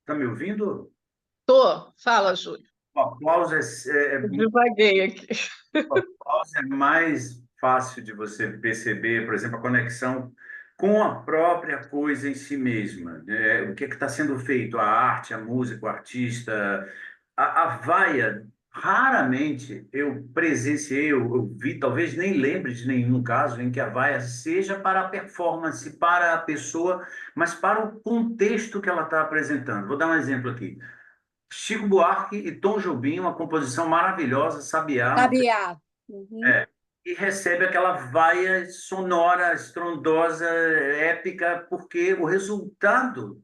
Está me ouvindo? Fala, Júlio. O aplauso Eu divaguei aqui. o aplauso é mais fácil de você perceber, por exemplo, a conexão com a própria coisa em si mesma, né? O que está sendo feito, a arte, a música, o artista. A vaia, raramente eu presenciei, eu vi, talvez nem lembre de nenhum caso em que a vaia seja para a performance, para a pessoa, mas para o contexto que ela está apresentando. Vou dar um exemplo aqui. Chico Buarque e Tom Jobim, uma composição maravilhosa, Sabiá, uma Sabiá. Uhum. e recebe aquela vaia sonora, estrondosa, épica, porque o resultado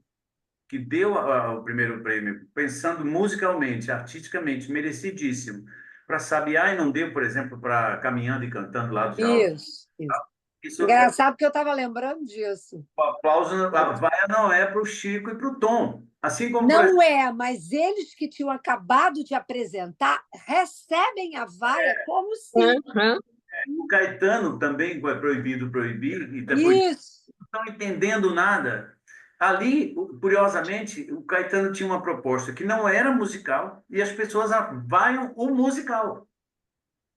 que deu o primeiro prêmio, pensando musicalmente, artisticamente, merecidíssimo, para Sabiá e não deu, por exemplo, para Caminhando e Cantando lá do Geraldo. Isso, isso. Isso é Engraçado que eu estava lembrando disso. o aplauso, a vaia não é para o Chico e para o Tom. Assim como, por Não exemplo, é, mas eles que tinham acabado de apresentar recebem a vaia como se. Uhum. o Caetano também é proibido proibir, e depois Isso, não estão entendendo nada. Ali, curiosamente, o Caetano tinha uma proposta que não era musical e as pessoas vaiam o musical.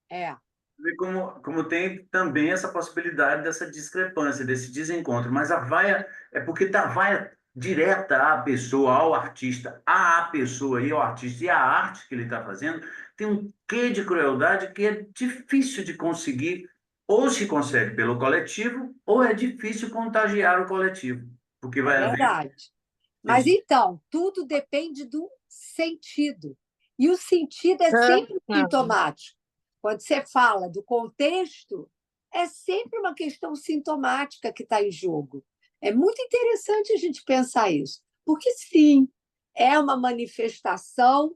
é. Vê como tem também essa possibilidade dessa discrepância, desse desencontro. Mas a vaia é porque tá vaia direta à pessoa, ao artista, à pessoa e ao artista e à arte que ele está fazendo, tem um quê de crueldade que é difícil de conseguir, ou se consegue pelo coletivo, ou é difícil contagiar o coletivo, porque É vai haver verdade. Mas esse. então, tudo depende do sentido. E o sentido é sempre Uhum. sintomático. Quando você fala do contexto, é sempre uma questão sintomática que está em jogo. É muito interessante a gente pensar isso, porque sim, é uma manifestação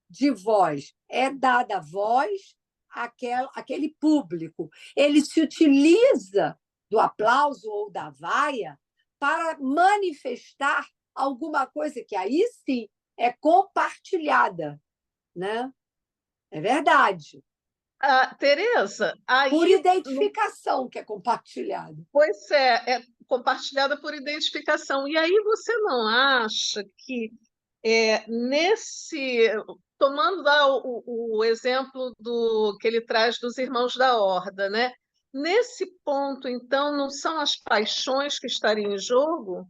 de voz. É dada a voz aquele público. Ele se utiliza do aplauso ou da vaia para manifestar alguma coisa que aí sim é compartilhada, né? É verdade. Tereza, Por aí, identificação que é compartilhada. pois é compartilhada por identificação. E aí você não acha que tomando lá o exemplo que ele traz dos irmãos da Horda, né? Nesse ponto, então, não são as paixões que estariam em jogo?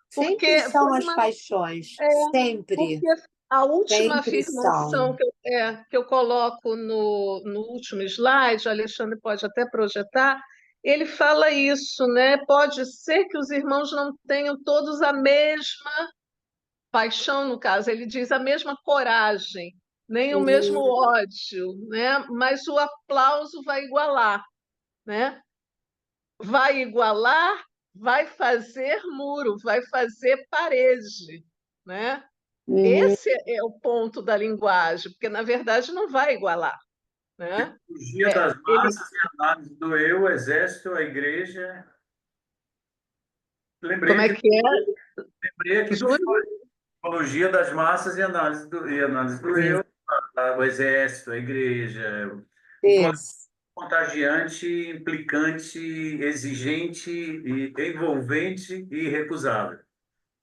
Sempre Porque são foi as uma, paixões, é, sempre, porque a última sempre afirmação são. que eu coloco no último slide, o Alexandre pode até projetar, ele fala isso, né? Pode ser que os irmãos não tenham todos a mesma paixão, no caso, ele diz a mesma coragem, nem o mesmo ódio, né? Mas o aplauso vai igualar, né? Vai igualar, vai fazer muro, vai fazer parede, né? Uhum. Esse é o ponto da linguagem, porque na verdade não vai igualar, né? Tipologia das Ele, massas e análise do eu, o exército, a igreja. como Lembrei é aqui, que é, lembrei aqui do Júlio? tipologia das massas e análise do eu, o exército, a igreja, o Isso. contagiante, implicante, exigente, envolvente e recusável.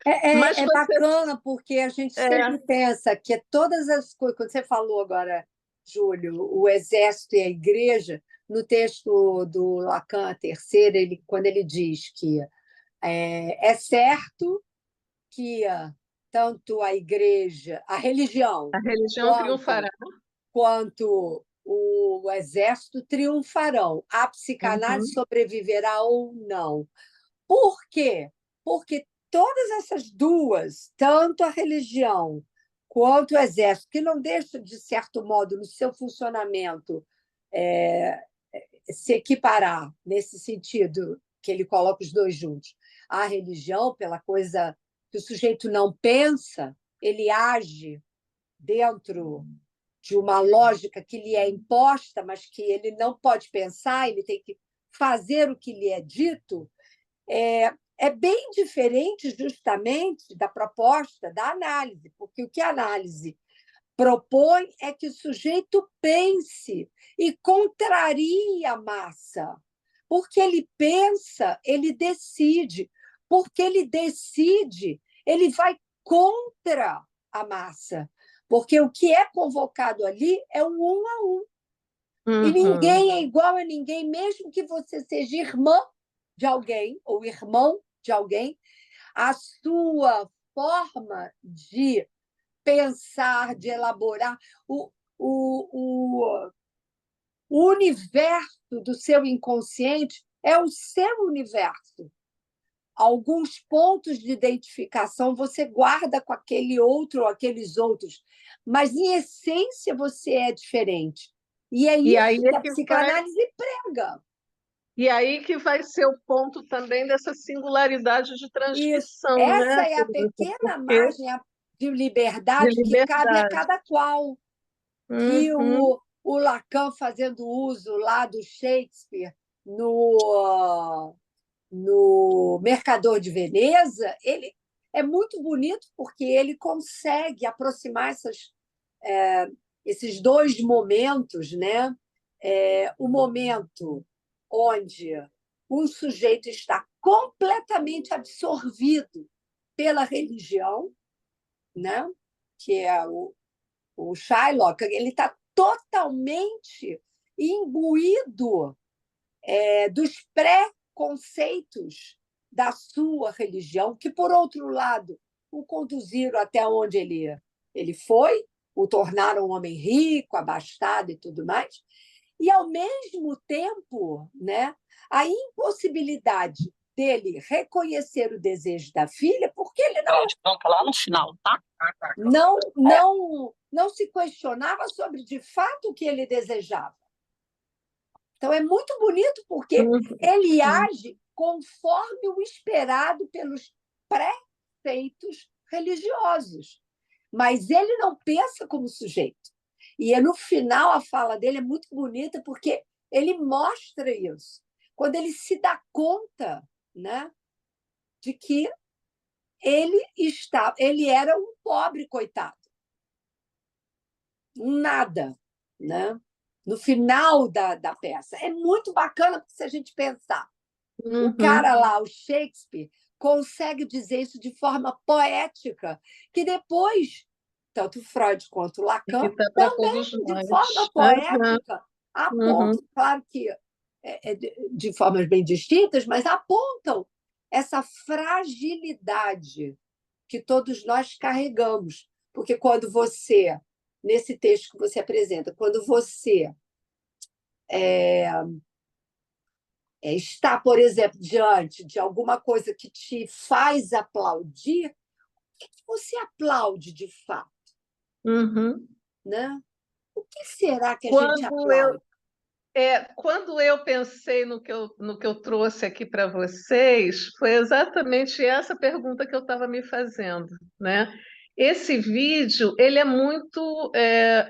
Mas É você, bacana, porque a gente é, sempre pensa que todas as coisas, quando você falou agora, Júlio, o exército e a igreja, no texto do Lacan, a terceira, quando ele diz que é certo que tanto a igreja, a religião, a religião triunfará. quanto o exército triunfarão. A psicanálise Uhum. sobreviverá ou não. Por quê? Porque todas essas duas, tanto a religião quanto o exército, que não deixa, de certo modo, no seu funcionamento, é, se equiparar nesse sentido, que ele coloca os dois juntos. A religião, pela coisa que o sujeito não pensa, ele age dentro de uma lógica que lhe é imposta, mas que ele não pode pensar, ele tem que fazer o que lhe é dito, é bem diferente justamente da proposta da análise, porque o que a análise propõe é que o sujeito pense e contrarie a massa. Porque ele pensa, ele decide. Porque ele decide, ele vai contra a massa. Porque o que é convocado ali é um a um. E Uhum. ninguém é igual a ninguém, mesmo que você seja irmã de alguém ou irmão de alguém, a sua forma de pensar, de elaborar o, o universo do seu inconsciente é o seu universo. Alguns pontos de identificação você guarda com aquele outro ou aqueles outros, mas em essência você é diferente. E é E aí isso é que a que vai, psicanálise prega. e aí que vai ser o ponto também dessa singularidade de Isso. transmissão, Essa né, é a Teresa? pequena Porque margem de de liberdade que cabe a liberdade. cada qual. Que Uhum. o Lacan, fazendo uso lá do Shakespeare no Mercador de Veneza, ele é muito bonito porque ele consegue aproximar esses dois momentos, né? O momento onde um sujeito está completamente absorvido pela religião, né? Que é o Shylock, ele está totalmente imbuído dos preconceitos da sua religião, que, por outro lado, o conduziram até onde ele foi, o tornaram um homem rico, abastado e tudo mais, e, ao mesmo tempo, né, a impossibilidade dele reconhecer o desejo da filha, porque ele lá no final, tá? Não se questionava sobre, de fato, o que ele desejava. Então, é muito bonito porque ele age conforme o esperado pelos preceitos religiosos. Mas ele não pensa como sujeito. E no final a fala dele é muito bonita porque ele mostra isso. Quando ele se dá conta, né, de que ele era um pobre coitado, um nada, né? No final da peça. É muito bacana se a gente pensar. O cara lá, o Shakespeare, consegue dizer isso de forma poética, que depois, tanto Freud quanto Que Lacan, está para também, todos de nós. forma Aham, poética, uhum. apontam, claro que de formas bem distintas, mas apontam essa fragilidade que todos nós carregamos. Porque quando você, nesse texto que você apresenta, quando você está, por exemplo, diante de alguma coisa que te faz aplaudir, o que você aplaude de fato? Uhum. Né? O que será que a gente Quando eu, aplaude? quando eu pensei no que eu trouxe aqui para vocês, foi exatamente essa pergunta que eu estava me fazendo, né? Esse vídeo, ele é muito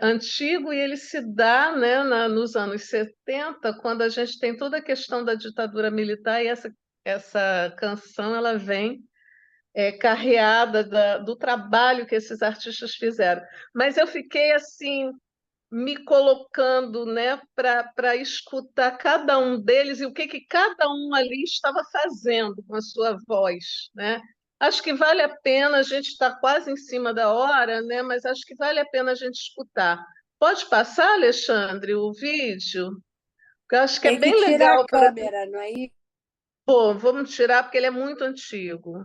antigo e ele se dá, né, nos anos 70, quando a gente tem toda a questão da ditadura militar e essa canção ela vem carreada do trabalho que esses artistas fizeram. Mas eu fiquei assim me colocando, né, para escutar cada um deles e o que cada um ali estava fazendo com a sua voz, né? Acho que vale a pena, a gente está quase em cima da hora, né? Mas acho que vale a pena a gente escutar. Pode passar, Alexandre, o vídeo? Porque eu acho que é Tem que bem tirar a legal para. câmera, não é isso? Pô, vamos tirar porque ele é muito antigo.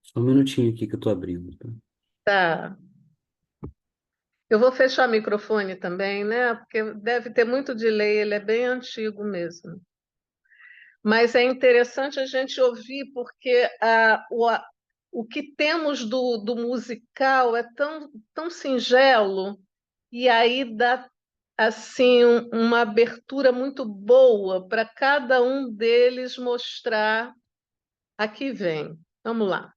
Só um minutinho aqui que eu tô abrindo, tá? Tá. Eu vou fechar o microfone também, né? Porque deve ter muito delay, ele é bem antigo mesmo. Mas é interessante a gente ouvir, porque o que temos do musical é tão singelo, e aí dá assim uma abertura muito boa para cada um deles mostrar. Aqui vem. Vamos lá.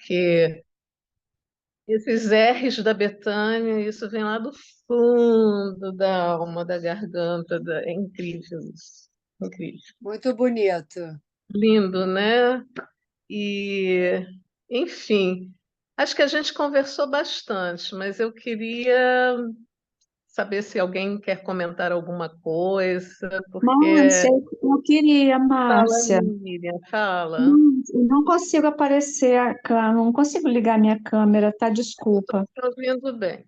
Que esses R's da Betânia, isso vem lá do fundo da alma, da garganta, é incrível isso. Incrível. Muito bonito. Lindo, né? E, enfim, acho que a gente conversou bastante, mas eu queria saber se alguém quer comentar alguma coisa, porque. Márcia, eu queria, Fala, Márcia. Miriam, fala. Não consigo aparecer a câmera, não consigo ligar minha câmera, tá? Desculpa. Estou ouvindo bem.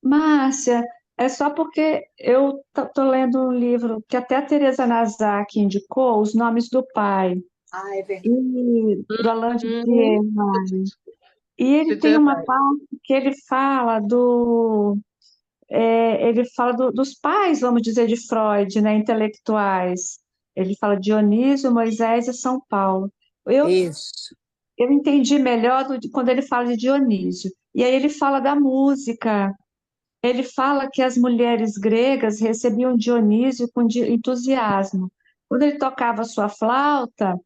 Márcia, é só porque eu tô lendo um livro que até a Teresa Nazak indicou, Os Nomes do Pai, Ah, é verdade. do Alain de Uhum. Sierra. E ele tem Didier uma Weih. parte que ele fala dos pais, vamos dizer, de Freud, né, intelectuais. Ele fala Dionísio, Moisés e São Paulo. Eu, Isso. eu entendi melhor quando ele fala de Dionísio. E aí ele fala da música. Ele fala que as mulheres gregas recebiam Dionísio com entusiasmo. Quando ele tocava sua flauta,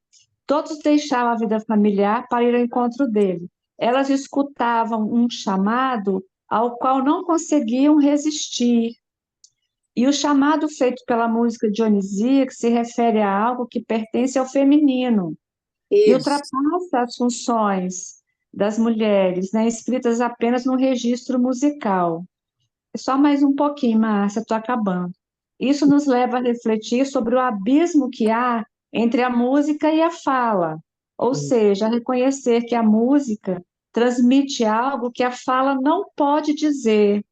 todos deixavam a vida familiar para ir ao encontro dele. Elas escutavam um chamado ao qual não conseguiam resistir. E o chamado feito pela música dionisíaca se refere a algo que pertence ao feminino e Isso. ultrapassa as funções das mulheres, né, escritas apenas no registro musical. Só mais um pouquinho, Márcia, estou acabando. Isso nos leva a refletir sobre o abismo que há entre a música e a fala, ou seja, a reconhecer que a música transmite algo que a fala não pode dizer,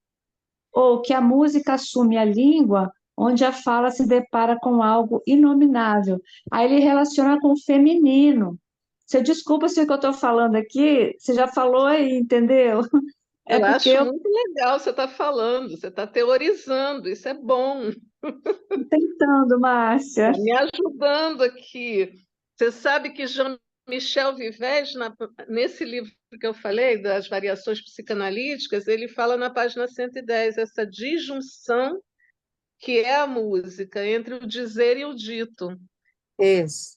ou que a música assume a língua onde a fala se depara com algo inominável. Aí ele relaciona com o feminino. Você desculpa se o que eu estou falando aqui, você já falou aí, entendeu? É Eu porque acho eu muito legal você estar falando, você está teorizando, isso é bom, estou tentando, Márcia. está me ajudando aqui. Você sabe que Jean-Michel Vives, nesse livro que eu falei, das variações psicanalíticas, ele fala na página 110, essa disjunção que é a música entre o dizer e o dito. Isso.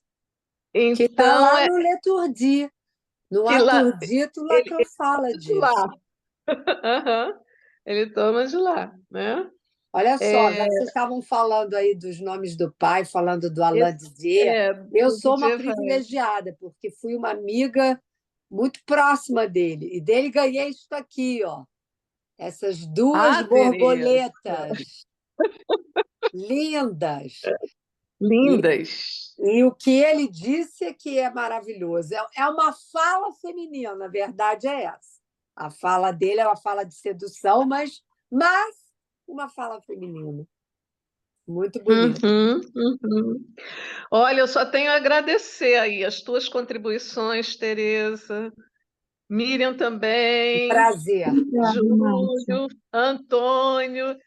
Que está Então, lá no Leturdi. No que lá, Aturdito, ele Lacan fala de lá. disso. Aham. Ele toma de lá, né? Olha só, É, já que vocês estavam falando aí dos nomes do pai, falando do Alain esse Didier, eu do sou uma Didier Weiss. privilegiada, porque fui uma amiga muito próxima dele. E dele ganhei isso aqui, ó. Essas duas Ah, Tereza, borboletas lindas. E, lindas. e o que ele disse é que é maravilhoso. É uma fala feminina, na verdade é essa. A fala dele é uma fala de sedução, mas uma fala feminina. Muito bonito. Uhum, uhum. Olha, eu só tenho a agradecer aí as tuas contribuições, Tereza, Miriam também, Prazer. Obrigada, Márcia. Júlio, Antônio.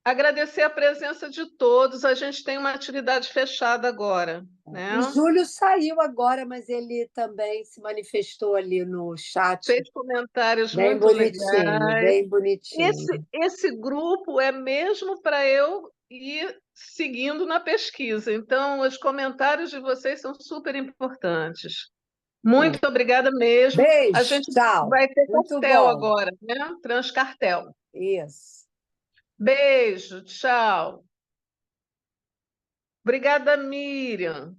Agradecer a presença de todos. A gente tem uma atividade fechada agora, né? O Júlio saiu agora, mas ele também se manifestou ali no chat. Fez comentários Bem muito bonitinho, legais. bem bonitinho. Esse grupo é mesmo para eu ir seguindo na pesquisa. Então, os comentários de vocês são super importantes. Muito obrigada mesmo. A Beijo, gente tchau. vai ter Muito cartel bom. agora, né? Transcartel. Isso. Beijo, tchau. Obrigada, Miriam.